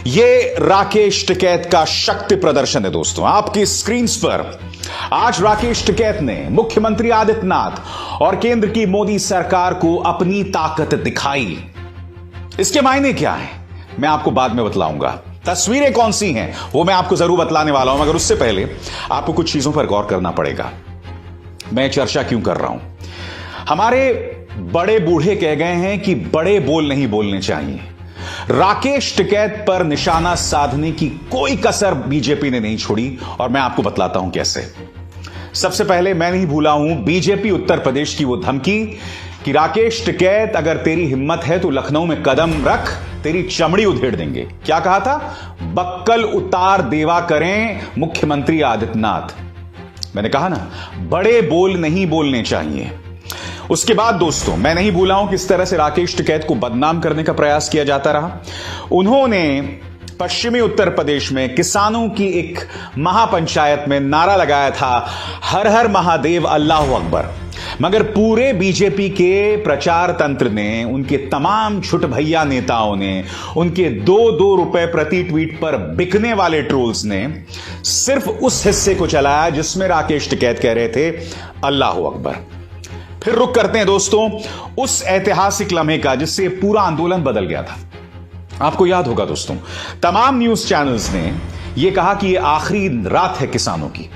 ये राकेश टिकैत का शक्ति प्रदर्शन है दोस्तों। आपकी स्क्रीन पर आज राकेश टिकैत ने मुख्यमंत्री आदित्यनाथ और केंद्र की मोदी सरकार को अपनी ताकत दिखाई। इसके मायने क्या है मैं आपको बाद में बतलाऊंगा। तस्वीरें कौन सी हैं वो मैं आपको जरूर बतलाने वाला हूं, मगर उससे पहले आपको कुछ चीजों पर गौर करना पड़ेगा। मैं चर्चा क्यों कर रहा हूं? हमारे बड़े बूढ़े कह गए हैं कि बड़े बोल नहीं बोलने चाहिए। राकेश टिकैत पर निशाना साधने की कोई कसर बीजेपी ने नहीं छोड़ी और मैं आपको बतलाता हूं कैसे। सबसे पहले मैं नहीं भूला हूं बीजेपी उत्तर प्रदेश की वो धमकी कि राकेश टिकैत अगर तेरी हिम्मत है तो लखनऊ में कदम रख, तेरी चमड़ी उधेड़ देंगे। क्या कहा था? बक्कल उतार देवा करें मुख्यमंत्री आदित्यनाथ। मैंने कहा ना, बड़े बोल नहीं बोलने चाहिए। उसके बाद दोस्तों मैं नहीं भूला हूं किस तरह से राकेश टिकैत को बदनाम करने का प्रयास किया जाता रहा। उन्होंने पश्चिमी उत्तर प्रदेश में किसानों की एक महापंचायत में नारा लगाया था, हर हर महादेव अल्लाह अकबर। मगर पूरे बीजेपी के प्रचार तंत्र ने, उनके तमाम छुट भैया नेताओं ने, उनके 2-2 रुपए प्रति ट्वीट पर बिकने वाले ट्रोल्स ने सिर्फ उस हिस्से को चलाया जिसमें राकेश टिकैत कह रहे थे अल्लाह अकबर। फिर रुक करते हैं दोस्तों उस ऐतिहासिक लम्हे का जिससे पूरा आंदोलन बदल गया था। आपको याद होगा दोस्तों, तमाम न्यूज चैनल्स ने यह कहा कि यह आखिरी रात है किसानों की,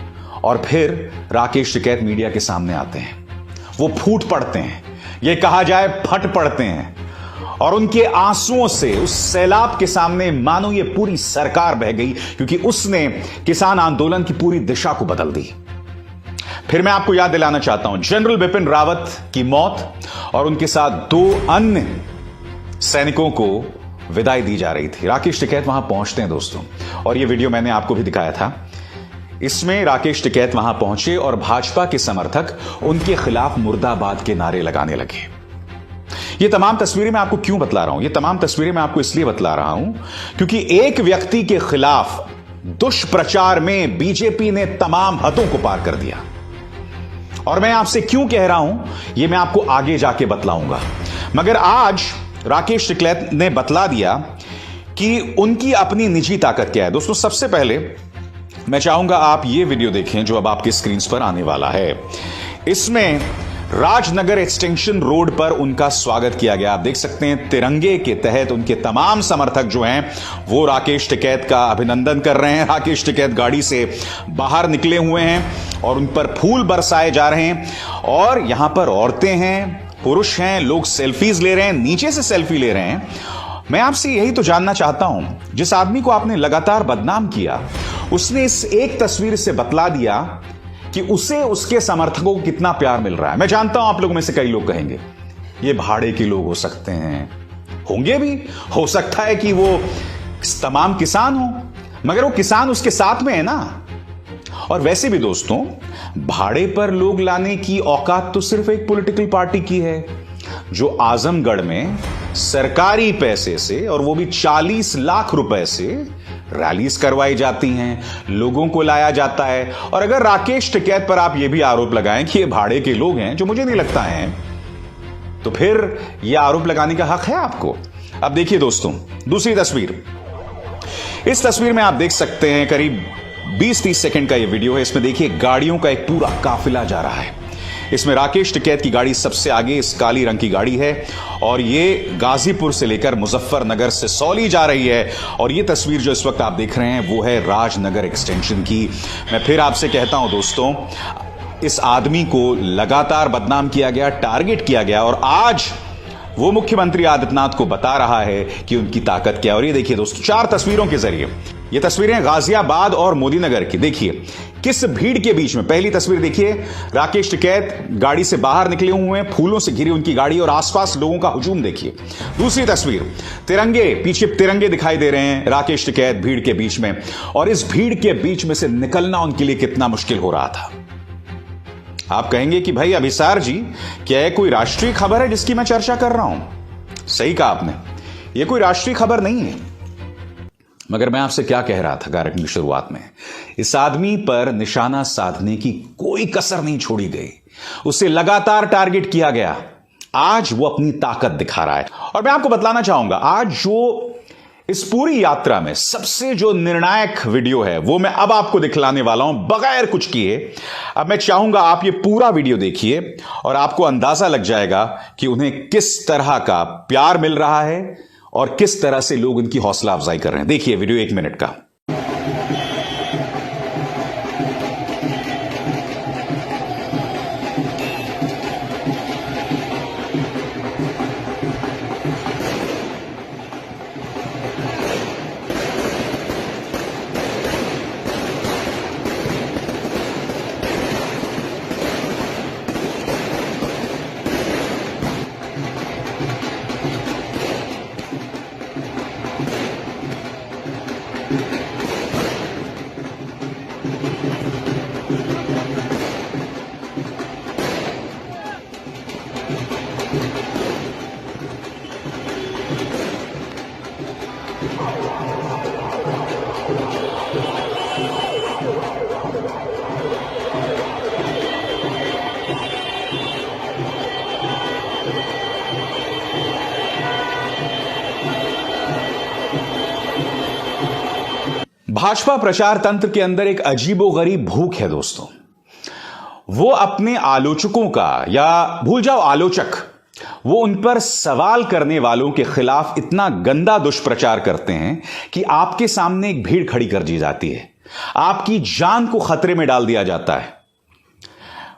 और फिर राकेश टिकैत मीडिया के सामने आते हैं, वो फूट पड़ते हैं, यह कहा जाए फट पड़ते हैं, और उनके आंसुओं से उस सैलाब के सामने मानो ये पूरी सरकार बह गई, क्योंकि उसने किसान आंदोलन की पूरी दिशा को बदल दी। फिर मैं आपको याद दिलाना चाहता हूं जनरल बिपिन रावत की मौत और उनके साथ 2 अन्य सैनिकों को विदाई दी जा रही थी। राकेश टिकैत वहां पहुंचते हैं दोस्तों, और यह वीडियो मैंने आपको भी दिखाया था। इसमें राकेश टिकैत वहां पहुंचे और भाजपा के समर्थक उनके खिलाफ मुर्दाबाद के नारे लगाने लगे। ये तमाम तस्वीरें मैं आपको क्यों बतला रहा हूं? ये तमाम तस्वीरें मैं आपको इसलिए बतला रहा हूं क्योंकि एक व्यक्ति के खिलाफ दुष्प्रचार में बीजेपी ने तमाम हदों को पार कर दिया। और मैं आपसे क्यों कह रहा हूं यह मैं आपको आगे जाके बतलाऊंगा। मगर आज राकेश टिकैत ने बतला दिया कि उनकी अपनी निजी ताकत क्या है। दोस्तों सबसे पहले मैं चाहूंगा आप ये वीडियो देखें जो अब आपकी स्क्रीन पर आने वाला है। इसमें राजनगर एक्सटेंशन रोड पर उनका स्वागत किया गया। आप देख सकते हैं तिरंगे के तहत उनके तमाम समर्थक जो हैं वो राकेश टिकैत का अभिनंदन कर रहे हैं। राकेश टिकैत गाड़ी से बाहर निकले हुए हैं और उन पर फूल बरसाए जा रहे हैं, और यहां पर औरतें हैं, पुरुष हैं, लोग सेल्फीज ले रहे हैं, नीचे से सेल्फी ले रहे हैं। मैं आपसे यही तो जानना चाहता हूं, जिस आदमी को आपने लगातार बदनाम किया उसने इस एक तस्वीर से बतला दिया कि उसे उसके समर्थकों को कितना प्यार मिल रहा है। मैं जानता हूं आप लोगों में से कई लोग कहेंगे ये भाड़े के लोग हो सकते हैं, होंगे भी, हो सकता है कि वो तमाम किसान हो, मगर वो किसान उसके साथ में है ना। और वैसे भी दोस्तों भाड़े पर लोग लाने की औकात तो सिर्फ एक पॉलिटिकल पार्टी की है जो आजमगढ़ में सरकारी पैसे से, और वो भी 40 लाख रुपए से रैलीज करवाई जाती हैं, लोगों को लाया जाता है। और अगर राकेश टिकैत पर आप यह भी आरोप लगाएं कि ये भाड़े के लोग हैं, जो मुझे नहीं लगता है, तो फिर यह आरोप लगाने का हक है आपको। अब देखिए दोस्तों दूसरी तस्वीर। इस तस्वीर में आप देख सकते हैं करीब 20-30 सेकंड का यह वीडियो है। इसमें देखिए गाड़ियों का एक पूरा काफिला जा रहा है। इसमें राकेश टिकैत की गाड़ी सबसे आगे, इस काली रंग की गाड़ी है, और ये गाजीपुर से लेकर मुजफ्फरनगर से सौली जा रही है। और ये तस्वीर जो इस वक्त आप देख रहे हैं वो है राजनगर एक्सटेंशन की। मैं फिर आपसे कहता हूं दोस्तों, इस आदमी को लगातार बदनाम किया गया, टारगेट किया गया, और आज वो मुख्यमंत्री आदित्यनाथ को बता रहा है कि उनकी ताकत क्या है। और ये देखिए दोस्तों 4 तस्वीरों के जरिए, ये तस्वीरें गाजियाबाद और मोदीनगर की। देखिए किस भीड़ के बीच में, पहली तस्वीर देखिए, राकेश टिकैत गाड़ी से बाहर निकले हुए हैं, फूलों से घिरी उनकी गाड़ी, और आसपास लोगों का हुजूम देखिए। दूसरी तस्वीर, तिरंगे, पीछे तिरंगे दिखाई दे रहे हैं, राकेश टिकैत भीड़ के बीच में, और इस भीड़ के बीच में से निकलना उनके लिए कितना मुश्किल हो रहा था। आप कहेंगे कि भाई अभिसार जी, क्या यह कोई राष्ट्रीय खबर है जिसकी मैं चर्चा कर रहा हूं? सही कहा आपने, यह कोई राष्ट्रीय खबर नहीं है। मगर मैं आपसे क्या कह रहा था कार्यक्रम की शुरुआत में, इस आदमी पर निशाना साधने की कोई कसर नहीं छोड़ी गई, उसे लगातार टारगेट किया गया। आज वो अपनी ताकत दिखा रहा है। और मैं आपको बतलाना चाहूंगा, आज जो इस पूरी यात्रा में सबसे जो निर्णायक वीडियो है वो मैं अब आपको दिखलाने वाला हूं बगैर कुछ किए। अब मैं चाहूंगा आप ये पूरा वीडियो देखिए और आपको अंदाजा लग जाएगा कि उन्हें किस तरह का प्यार मिल रहा है और किस तरह से लोग उनकी हौसला अफजाई कर रहे हैं। देखिए वीडियो 1 मिनट का। भाजपा प्रचार तंत्र के अंदर एक अजीबोगरीब भूख है दोस्तों। वो अपने आलोचकों का, या भूल जाओ आलोचक, वो उन पर सवाल करने वालों के खिलाफ इतना गंदा दुष्प्रचार करते हैं कि आपके सामने एक भीड़ खड़ी कर दी जाती है, आपकी जान को खतरे में डाल दिया जाता है।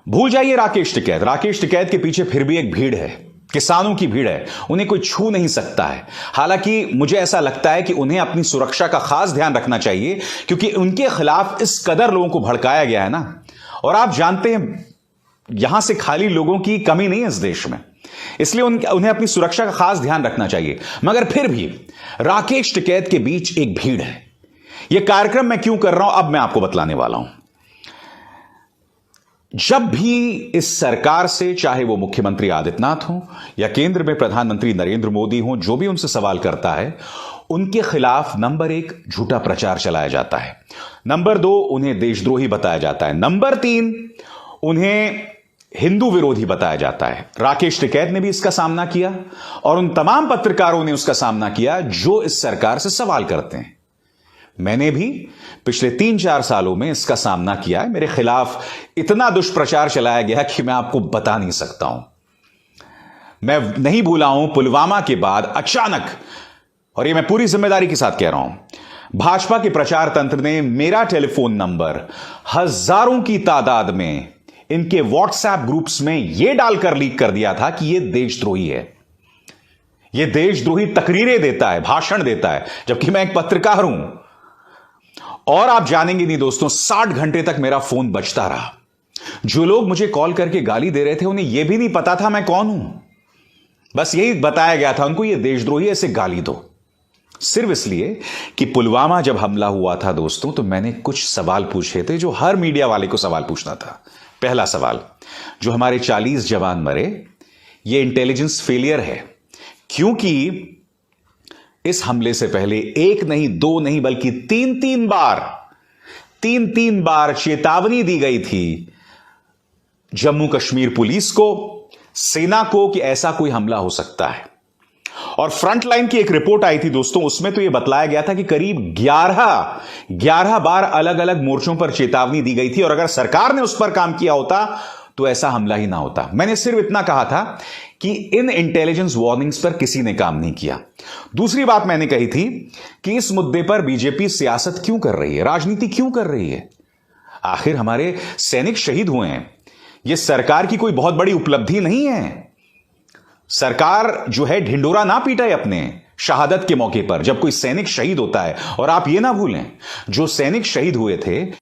भूल जाइए राकेश टिकैत। राकेश टिकैत के पीछे फिर भी एक भीड़ है, किसानों की भीड़ है, उन्हें कोई छू नहीं सकता है। हालांकि मुझे ऐसा लगता है कि उन्हें अपनी सुरक्षा का खास ध्यान रखना चाहिए, क्योंकि उनके खिलाफ इस कदर लोगों को भड़काया गया है ना। और आप जानते हैं यहां से खाली लोगों की कमी नहीं है इस देश में, इसलिए उन्हें अपनी सुरक्षा का खास ध्यान रखना चाहिए। मगर फिर भी राकेश टिकैत के बीच एक भीड़ है। यह कार्यक्रम मैं क्यों कर रहा हूं अब मैं आपको बतलाने वाला हूं। जब भी इस सरकार से, चाहे वो मुख्यमंत्री आदित्यनाथ हो या केंद्र में प्रधानमंत्री नरेंद्र मोदी हो, जो भी उनसे सवाल करता है, उनके खिलाफ नंबर 1 झूठा प्रचार चलाया जाता है, नंबर 2 उन्हें देशद्रोही बताया जाता है, नंबर 3 उन्हें हिंदू विरोधी बताया जाता है। राकेश टिकैत ने भी इसका सामना किया और उन तमाम पत्रकारों ने उसका सामना किया जो इस सरकार से सवाल करते हैं। मैंने भी पिछले 3-4 सालों में इसका सामना किया है। मेरे खिलाफ इतना दुष्प्रचार चलाया गया कि मैं आपको बता नहीं सकता हूं। मैं नहीं भूला हूं पुलवामा के बाद अचानक, और ये मैं पूरी जिम्मेदारी के साथ कह रहा हूं, भाजपा के प्रचार तंत्र ने मेरा टेलीफोन नंबर हजारों की तादाद में इनके व्हाट्सएप ग्रुप्स में यह डालकर लीक कर दिया था कि यह देशद्रोही है, यह देशद्रोही तकरीरें देता है, भाषण देता है, जबकि मैं एक पत्रकार हूं। और आप जानेंगे नहीं दोस्तों, 60 घंटे तक मेरा फोन बजता रहा। जो लोग मुझे कॉल करके गाली दे रहे थे उन्हें यह भी नहीं पता था मैं कौन हूं, बस यही बताया गया था उनको, यह देशद्रोही है, इसे गाली दो। सिर्फ इसलिए कि पुलवामा जब हमला हुआ था दोस्तों, तो मैंने कुछ सवाल पूछे थे जो हर मीडिया वाले को सवाल पूछना था। पहला सवाल, जो हमारे 40 जवान मरे, यह इंटेलिजेंस फेलियर है, क्योंकि इस हमले से पहले 1 नहीं 2 नहीं बल्कि 3-3 बार चेतावनी दी गई थी जम्मू कश्मीर पुलिस को, सेना को, कि ऐसा कोई हमला हो सकता है। और फ्रंटलाइन की एक रिपोर्ट आई थी दोस्तों, उसमें तो यह बतलाया गया था कि करीब 11 बार अलग अलग मोर्चों पर चेतावनी दी गई थी, और अगर सरकार ने उस पर काम किया होता तो ऐसा हमला ही ना होता। मैंने सिर्फ इतना कहा था कि इन इंटेलिजेंस वार्निंग्स पर किसी ने काम नहीं किया। दूसरी बात मैंने कही थी कि इस मुद्दे पर बीजेपी सियासत क्यों कर रही है, राजनीति क्यों कर रही है। आखिर हमारे सैनिक शहीद हुए हैं, यह सरकार की कोई बहुत बड़ी उपलब्धि नहीं है। सरकार जो है ढिंडोरा ना पीटे अपने शहादत के मौके पर जब कोई सैनिक शहीद होता है। और आप यह ना भूलें, जो सैनिक शहीद हुए थे